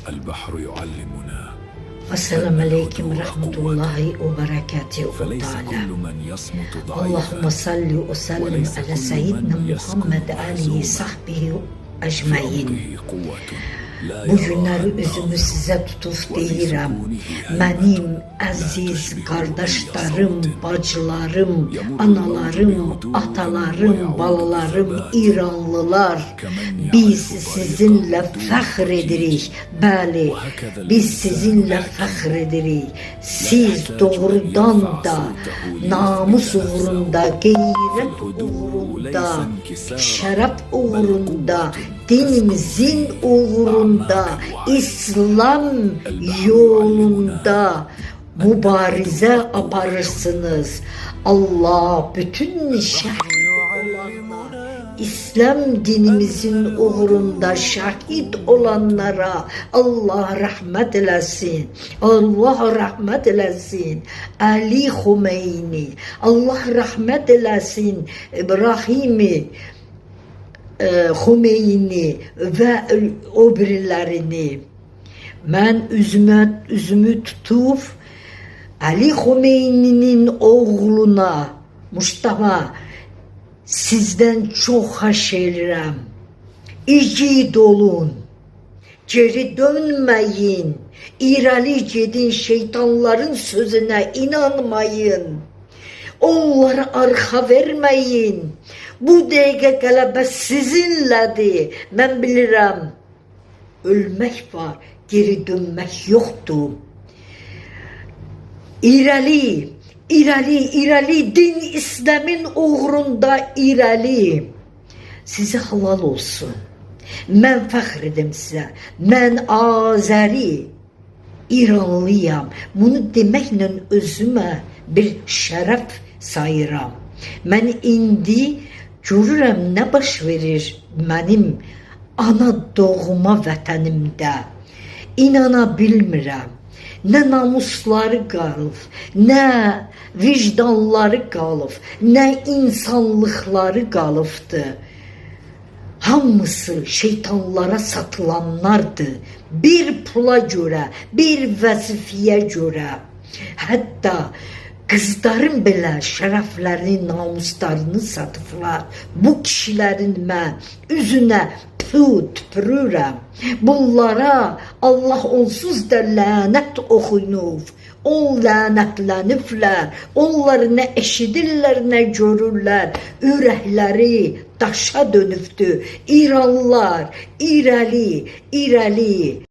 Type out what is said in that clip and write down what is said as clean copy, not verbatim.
البحر يعلمنا Esselamu Aleyküm ve Rahmetullahi ve Berekatuhu فليس Teala. كل من يصمت Allahümme ضعيفا salli ve sellim ala seyyidina Muhammed alihi sahbihi ecmaîn. به قوة لا Bu يراها günləri الناس üzümü sizə tutub deyirəm. Mənim əziz qardaşlarım, bacılarım, analarım, atalarım, balalarım, İranlılar, biz sizinlə fəxr edirik. Bəli, biz sizinlə fəxr edirik. Siz doğrudan da namus uğrunda, qeyrət uğrunda, şərəf uğrunda, dinimizin uğrunda, İslam yolunda mübarizə aparırsınız. Allah bütün şəhid olanlara, İslam dinimizin uğrunda şəhid olanlara Allah rəhmət eləsin. Allah rəhmət eləsin. Ali Xomeyni, Allah rəhmət eləsin. İbrahimi Xomeyni və o birilərini. Mən üzümü tutub Ali Xomeyninin oğluna Mustafa, sizdən çox xahiş edirəm. İgid olun, geri dönməyin, irəli gedin, şeytanların sözünə inanmayın, onlara arxa verməyin. Bu dəqiqə qələbə sizinlədir. Mən bilirəm, ölmək var, geri dönmək yoxdur. İrəli, irəli, irəli, din İslamın uğrunda irəli. Sizə halal olsun. Mən fəxr edim sizə. Mən Azəri, İranlıyam. Bunu deməklə özümə bir şərəf sayıram. Mən indi görürəm nə baş verir mənim ana doğma vətənimdə. İnana bilmirəm. Nə namusları qalıb, nə vicdanları qalıb, nə insanlıqları qalıbdır. Hamısı şeytanlara satılanlardır. Bir pula görə, bir vəzifəyə görə. Hətta qızların belə şərəflərini, namuslarını satıblar. Bu kişilərin mən üzünə tüpürürəm. Bunlara Allah onsuz da lənət oxuyub. On lənətləniblər. Onlar nə eşidirlər, nə görürlər. Ürəkləri daşa dönübdür. İranlılar, irəli, irəli.